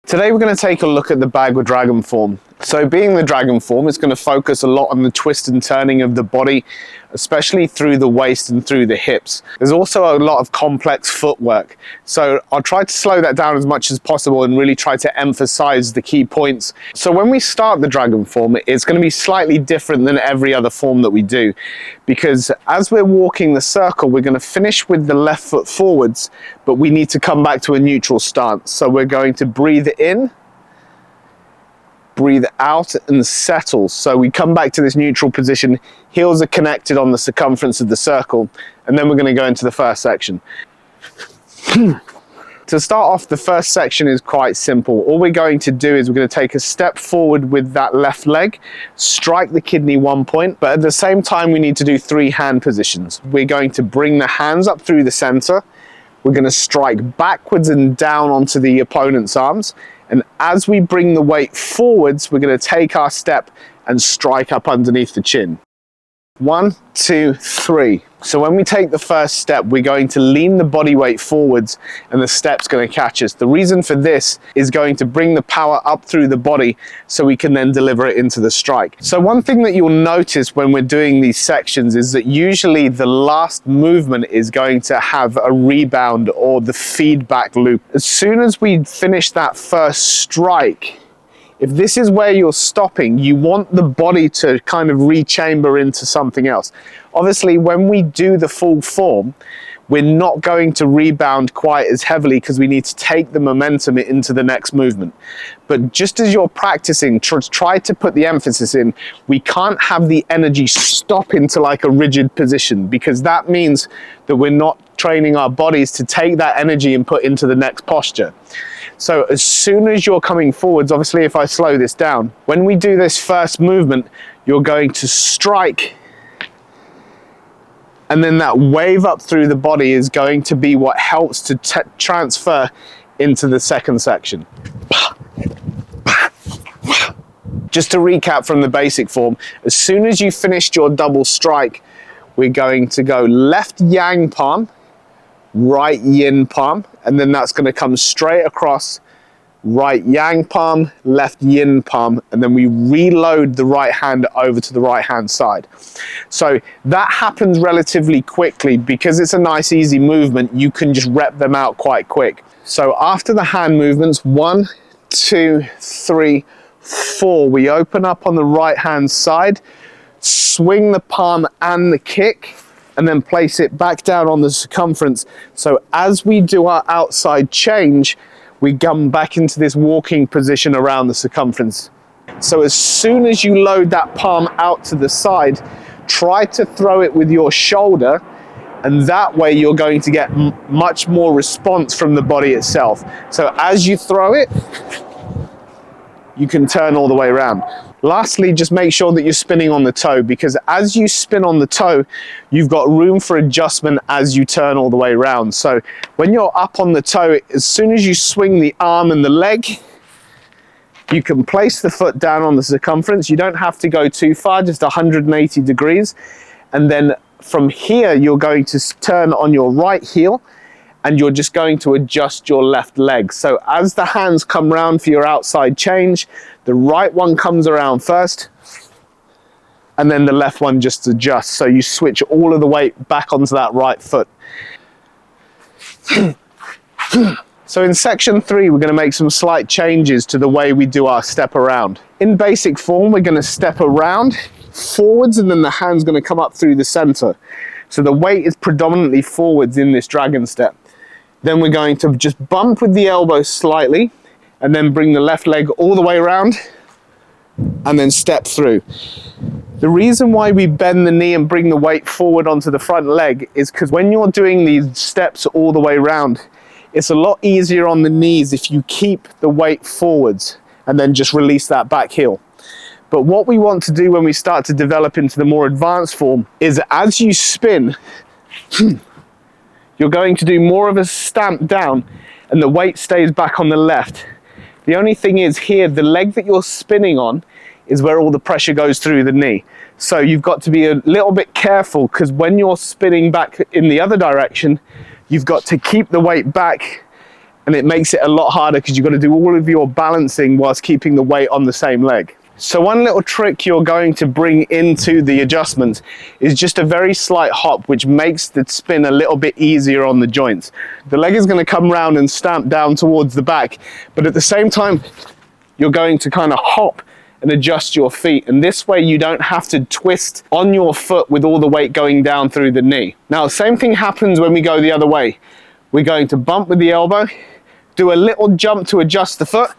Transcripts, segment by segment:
Today we're going to take a look at the Baguazhang Dragon Form. So being the Dragon Form, it's going to focus a lot on the twist and turning of the body, especially through the waist and through the hips. There's also a lot of complex footwork. So I'll try to slow that down as much as possible and really try to emphasize the key points. So when we start the Dragon Form, it's going to be slightly different than every other form that we do, because as we're walking the circle, we're going to finish with the left foot forwards, but we need to come back to a neutral stance. So we're going to breathe in, breathe out and settle. So we come back to this neutral position, heels are connected on the circumference of the circle, and then we're going to go into the first section. To start off, the first section is quite simple. All we're going to do is we're going to take a step forward with that left leg, strike the kidney 1 point, but at the same time we need to do 3 hand positions. We're going to bring the hands up through the center, we're going to strike backwards and down onto the opponent's arms, and as we bring the weight forwards, we're going to take our step and strike up underneath the chin. 1, 2, 3. So when we take the first step, we're going to lean the body weight forwards and the step's going to catch us. The reason for this is going to bring the power up through the body so we can then deliver it into the strike. So one thing that you'll notice when we're doing these sections is that usually the last movement is going to have a rebound or the feedback loop. As soon as we finish that first strike, if this is where you're stopping, you want the body to kind of rechamber into something else. Obviously, when we do the full form, we're not going to rebound quite as heavily because we need to take the momentum into the next movement. But just as you're practicing, try to put the emphasis in. We can't have the energy stop into like a rigid position, because that means that we're not training our bodies to take that energy and put into the next posture. So as soon as you're coming forwards, obviously if I slow this down, when we do this first movement, you're going to strike, and then that wave up through the body is going to be what helps to transfer into the second section. Just to recap from the basic form, as soon as you finished your double strike, we're going to go left yang palm, right yin palm, and then that's going to come straight across, right yang palm, left yin palm, and then we reload the right hand over to the right hand side. So that happens relatively quickly because it's a nice easy movement. You can just rep them out quite quick. So after the hand movements, 1, 2, 3, 4, we open up on the right hand side, swing the palm and the kick, and then place it back down on the circumference. So as we do our outside change, we come back into this walking position around the circumference. So as soon as you load that palm out to the side, try to throw it with your shoulder, and that way you're going to get much more response from the body itself. So as you throw it, you can turn all the way around. Lastly, just make sure that you're spinning on the toe, because as you spin on the toe, you've got room for adjustment as you turn all the way around. So when you're up on the toe, as soon as you swing the arm and the leg, you can place the foot down on the circumference. You don't have to go too far, just 180 degrees. And then from here, you're going to turn on your right heel, and you're just going to adjust your left leg. So as the hands come round for your outside change, the right one comes around first, and then the left one just adjusts. So you switch all of the weight back onto that right foot. So in section 3, we're going to make some slight changes to the way we do our step around. In basic form, we're going to step around, forwards, and then the hand's going to come up through the center. So the weight is predominantly forwards in this dragon step. Then we're going to just bump with the elbow slightly, and then bring the left leg all the way around, and then step through. The reason why we bend the knee and bring the weight forward onto the front leg is because when you're doing these steps all the way around, it's a lot easier on the knees if you keep the weight forwards and then just release that back heel. But what we want to do when we start to develop into the more advanced form is, as you spin, you're going to do more of a stamp down and the weight stays back on the left. The only thing is here, the leg that you're spinning on is where all the pressure goes through the knee. So you've got to be a little bit careful, because when you're spinning back in the other direction, you've got to keep the weight back and it makes it a lot harder because you've got to do all of your balancing whilst keeping the weight on the same leg. So one little trick you're going to bring into the adjustments is just a very slight hop, which makes the spin a little bit easier on the joints. The leg is going to come round and stamp down towards the back, but at the same time, you're going to kind of hop and adjust your feet. And this way you don't have to twist on your foot with all the weight going down through the knee. Now, same thing happens when we go the other way. We're going to bump with the elbow, do a little jump to adjust the foot.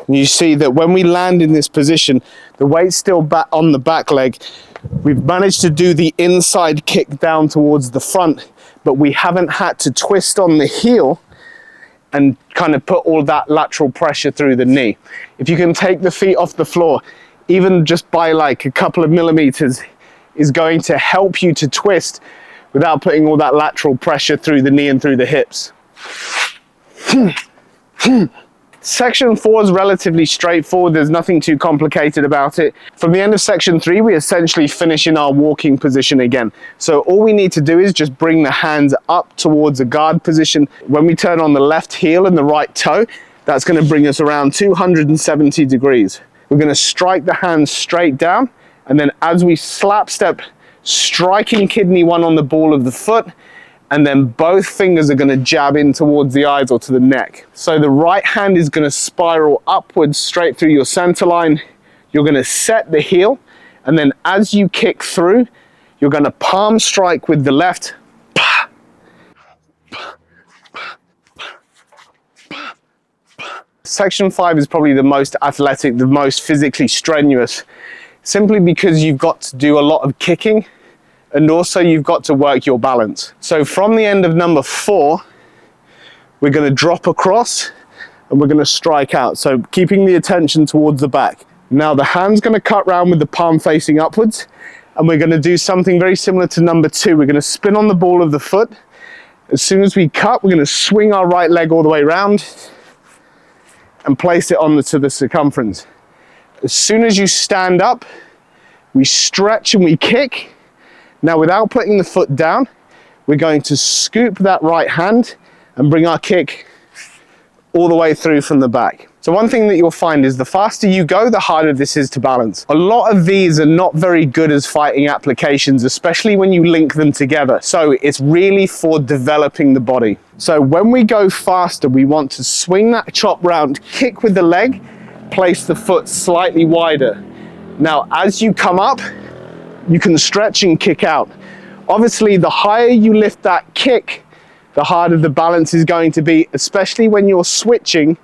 You see that when we land in this position, the weight's still back on the back leg. We've managed to do the inside kick down towards the front, but we haven't had to twist on the heel and kind of put all that lateral pressure through the knee. If you can take the feet off the floor, even just by like a couple of millimeters, is going to help you to twist without putting all that lateral pressure through the knee and through the hips. Section 4 is relatively straightforward. There's nothing too complicated about it. From the end of section 3, we essentially finish in our walking position again. So all we need to do is just bring the hands up towards a guard position. When we turn on the left heel and the right toe, that's going to bring us around 270 degrees. We're going to strike the hands straight down, and then as we slap step, striking kidney 1 on the ball of the foot, and then both fingers are going to jab in towards the eyes or to the neck. So the right hand is going to spiral upwards straight through your center line. You're going to set the heel, and then as you kick through, you're going to palm strike with the left. Section 5 is probably the most athletic, the most physically strenuous, simply because you've got to do a lot of kicking, and also you've got to work your balance. So from the end of number 4, we're going to drop across and we're going to strike out. So keeping the attention towards the back. Now the hand's going to cut round with the palm facing upwards, and we're going to do something very similar to number 2. We're going to spin on the ball of the foot. As soon as we cut, we're going to swing our right leg all the way around and place it on to the circumference. As soon as you stand up, we stretch and we kick. Now, without putting the foot down, we're going to scoop that right hand and bring our kick all the way through from the back. So one thing that you'll find is the faster you go, the harder this is to balance. A lot of these are not very good as fighting applications, especially when you link them together. So it's really for developing the body. So when we go faster, we want to swing that chop round, kick with the leg, place the foot slightly wider. Now, as you come up, you can stretch and kick out. Obviously, the higher you lift that kick, the harder the balance is going to be, especially when you're switching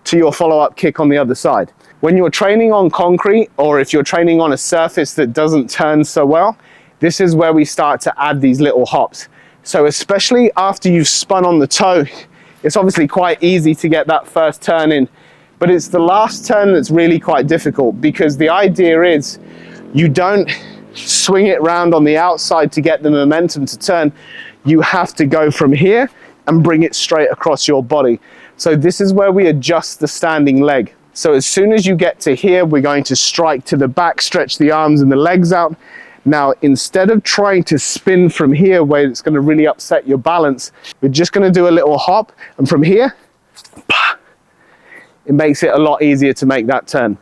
to your follow-up kick on the other side. When you're training on concrete, or if you're training on a surface that doesn't turn so well, this is where we start to add these little hops. So especially after you've spun on the toe, it's obviously quite easy to get that first turn in, but it's the last turn that's really quite difficult, because the idea is you don't swing it round on the outside to get the momentum to turn. You have to go from here and bring it straight across your body. So this is where we adjust the standing leg. So as soon as you get to here, we're going to strike to the back, stretch the arms and the legs out. Now, instead of trying to spin from here where it's going to really upset your balance, we're just going to do a little hop, and from here, it makes it a lot easier to make that turn.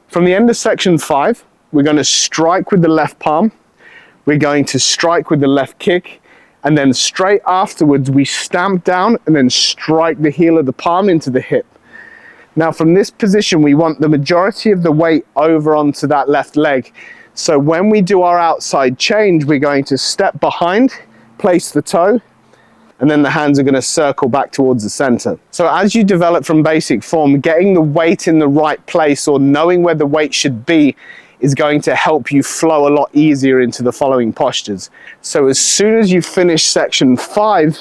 From the end of section 5, we're going to strike with the left palm, we're going to strike with the left kick, and then straight afterwards we stamp down and then strike the heel of the palm into the hip. Now from this position, we want the majority of the weight over onto that left leg. So when we do our outside change, we're going to step behind, place the toe, and then the hands are going to circle back towards the center. So as you develop from basic form, getting the weight in the right place, or knowing where the weight should be, is going to help you flow a lot easier into the following postures. So as soon as you finish section 5,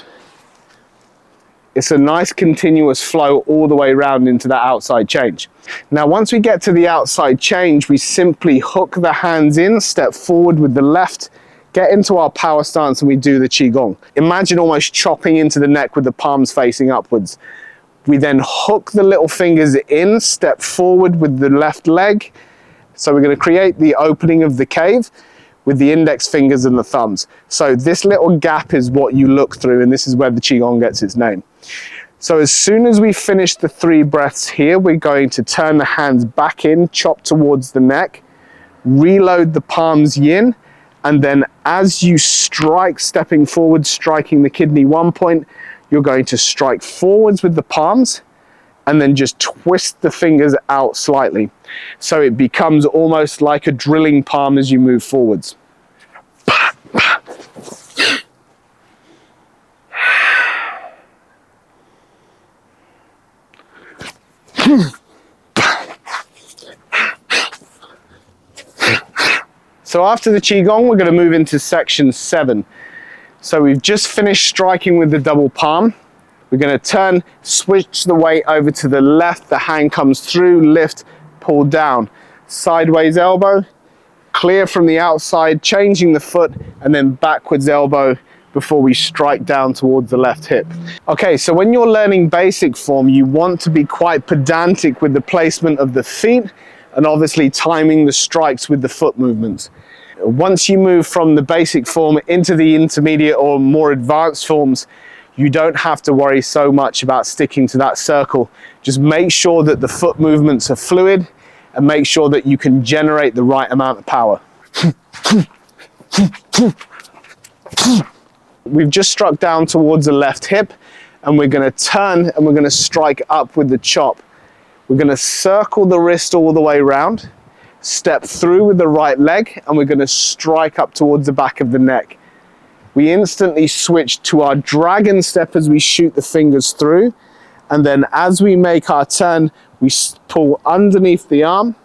it's a nice continuous flow all the way around into that outside change. Now, once we get to the outside change, we simply hook the hands in, step forward with the left, get into our power stance, and we do the Qigong. Imagine almost chopping into the neck with the palms facing upwards. We then hook the little fingers in, step forward with the left leg. So we're going to create the opening of the cave. with the index fingers and the thumbs. So this little gap is what you look through, and this is where the Qigong gets its name. So as soon as we finish the 3 breaths here, we're going to turn the hands back in, chop towards the neck, reload the palms yin, and then as you strike, stepping forward, striking the kidney 1 point, you're going to strike forwards with the palms and then just twist the fingers out slightly. So it becomes almost like a drilling palm as you move forwards. So after the Qigong, we're going to move into section 7. So we've just finished striking with the double palm. We're going to turn, switch the weight over to the left, the hand comes through, lift, pull down. Sideways elbow, clear from the outside, changing the foot, and then backwards elbow before we strike down towards the left hip. Okay, so when you're learning basic form, you want to be quite pedantic with the placement of the feet and obviously timing the strikes with the foot movements. Once you move from the basic form into the intermediate or more advanced forms, you don't have to worry so much about sticking to that circle. Just make sure that the foot movements are fluid and make sure that you can generate the right amount of power. We've just struck down towards the left hip and we're going to turn and we're going to strike up with the chop. We're going to circle the wrist all the way around, step through with the right leg, and we're going to strike up towards the back of the neck. We instantly switch to our dragon step as we shoot the fingers through, and then as we make our turn, we pull underneath the arm,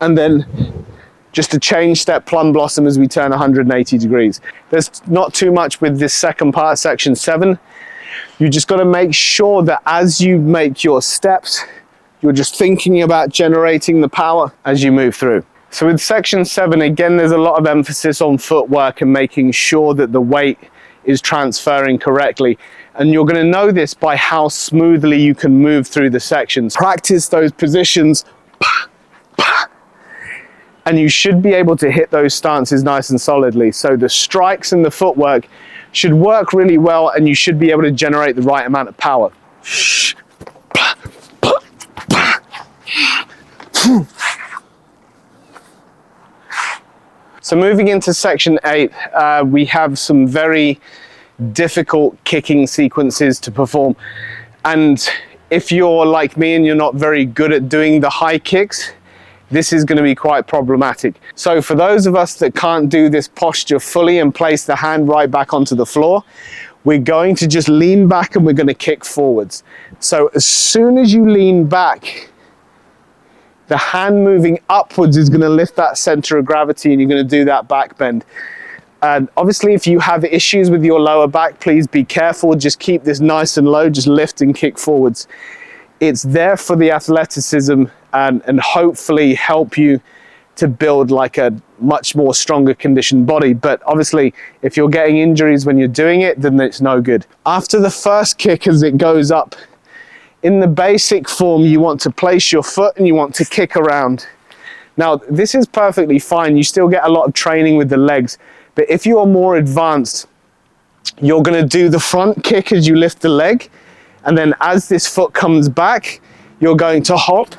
and then just a change step plum blossom as we turn 180 degrees. There's not too much with this second part, section 7. You just got to make sure that as you make your steps, you're just thinking about generating the power as you move through. So with section 7, again, there's a lot of emphasis on footwork and making sure that the weight is transferring correctly. And you're going to know this by how smoothly you can move through the sections. Practice those positions, and you should be able to hit those stances nice and solidly. So the strikes and the footwork should work really well, and you should be able to generate the right amount of power. So moving into section 8, we have some very difficult kicking sequences to perform. And if you're like me and you're not very good at doing the high kicks, this is going to be quite problematic. So for those of us that can't do this posture fully and place the hand right back onto the floor, we're going to just lean back and we're going to kick forwards. So as soon as you lean back, the hand moving upwards is going to lift that center of gravity and you're going to do that back bend. And obviously if you have issues with your lower back, please be careful. Just keep this nice and low, just lift and kick forwards. It's there for the athleticism and hopefully help you to build like a much more stronger conditioned body. But obviously if you're getting injuries when you're doing it, then it's no good. After the first kick as it goes up, in the basic form, you want to place your foot and you want to kick around. Now, this is perfectly fine. You still get a lot of training with the legs. But if you are more advanced, you're going to do the front kick as you lift the leg. And then as this foot comes back, you're going to hop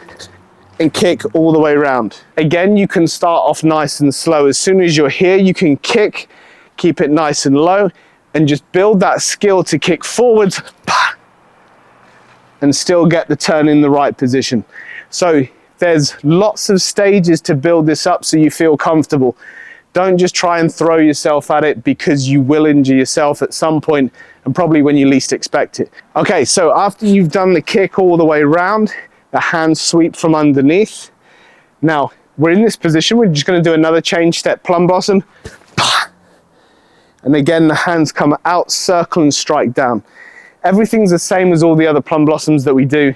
and kick all the way around. Again, you can start off nice and slow. As soon as you're here, you can kick, keep it nice and low, and just build that skill to kick forwards and still get the turn in the right position. So there's lots of stages to build this up so you feel comfortable. Don't just try and throw yourself at it, because you will injure yourself at some point and probably when you least expect it. Okay, so after you've done the kick all the way around, the hands sweep from underneath. Now, we're in this position, we're just going to do another change step plum blossom. And again, the hands come out, circle and strike down. Everything's the same as all the other plum blossoms that we do.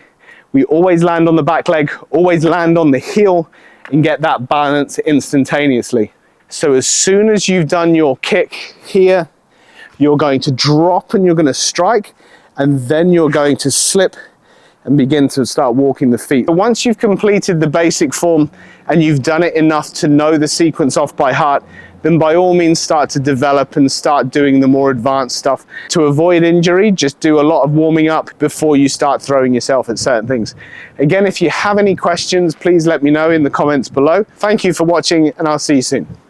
We always land on the back leg, always land on the heel, and get that balance instantaneously. So as soon as you've done your kick here, you're going to drop and you're going to strike, and then you're going to slip and begin to start walking the feet. But once you've completed the basic form and you've done it enough to know the sequence off by heart, then by all means start to develop and start doing the more advanced stuff. To avoid injury, just do a lot of warming up before you start throwing yourself at certain things. Again, if you have any questions, please let me know in the comments below. Thank you for watching, and I'll see you soon.